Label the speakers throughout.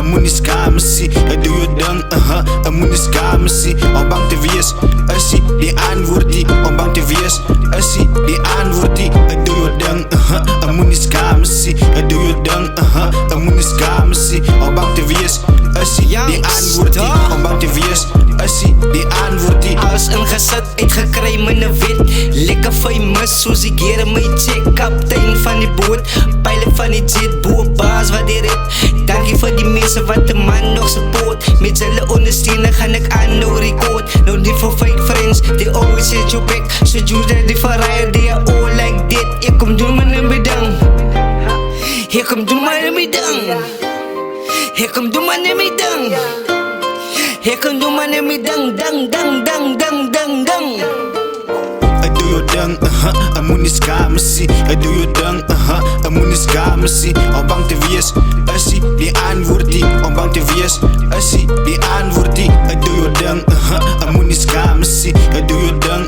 Speaker 1: moenie skaam sien. Doe jou ding, moenie skaam sien. Om bang te wees, is die antwoord die. Om bang te wees, is die antwoord die. Doe jou ding, moenie skaam sien. Doe jou ding, moenie skaam sien. Om bang te wees, is die antwoord die. Om bang te wees, is die antwoord die.
Speaker 2: Alles ingesit, uitgekry myne wet. Lekker famous soos die gear in my check. Kaptein van die boot, pilot van die jet. Boe baas wat die red. Dankie vir die mense wat die man nog support. Met hulle ondersteuning gaan ek aan nou record. No need for fake friends, they always hit your back. So you ready for riot, they are all like that. Ek kom doen my nemmedang. Ek kom doen my nemmedang. Ek kom doen my nemmedang. Ek kom doen my nemmedang. Dang, dang, dang, dang, dang, dang.
Speaker 1: Doe jou ding, moenie skaam sien. Doe jou ding, moenie skaam sien. Om bang te wees, is die antwoord die. Om bang te wees, is die antwoord die. Doe jou ding, moenie skaam sien. Doe jou ding,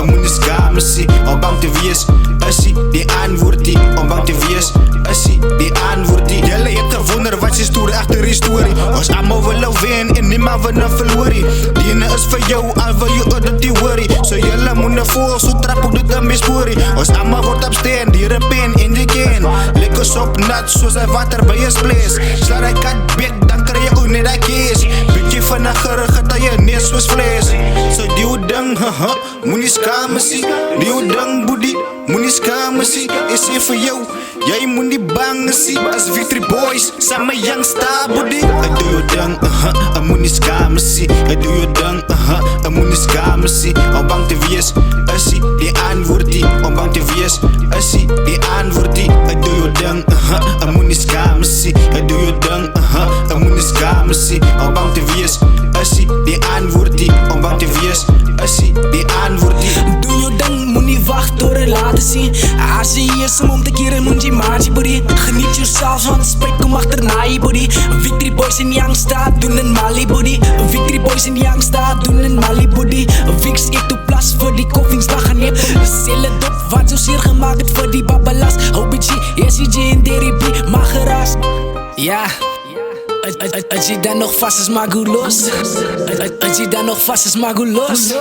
Speaker 1: moenie skaam sien. Om bang te wees, is die antwoord die. Om bang te wees, is die antwoord die. Julle het gewonder wat is story agter die story. Ons almal wil wen en niemand wil nou verloor. Die ene is vir jou, al wil jy oor die worry. So julle moet nou voel, so trap op dit in my sporie. Ons almal word opstaan, die pen en die ken. Lekker op nat, soos hy water by jy splees. Slaat hy kat beet, dan kry jy ook net hy kies. Bietjie van 'n gerug, het hy jy neus soos vlees. So die hoe ding, moenie skaam sien. Die hoe ding, boedie, moenie skaam sien. Ek sê vir jou, jy moenie bang sien. As Victory Boys, saam met Young Star, boedie. Doe jou ding, moenie skaam sien. Doe jou ding, moenie skaam sien. Om bang te wees, is die antwoord die. Om bang te wees, is die antwoord die. Doe jou ding, moenie skaam sien. Doe jou ding, moenie skaam sien. Om bang te wees, is die antwoord die. Om bang te wees, is die antwoord die.
Speaker 3: Doe jou ding, moenie wag tot het laten zien. As jy is om te keren, moet jy maatje body. Geniet jouself, want spijt kom achterna je body. Victory Boys en Young Star doen een Mali body. Victory Boys en Young Star doen een Mali body. Vix eet op plas vir die koffingsdag en neep. Selle dop wat so seer gemaakt het vir die babbelas. OBG, SCJ en Derry B, mag geraas. Ja. Als je dan nog vast is, maar goed los. Als je dan nog vast is, maar goed los.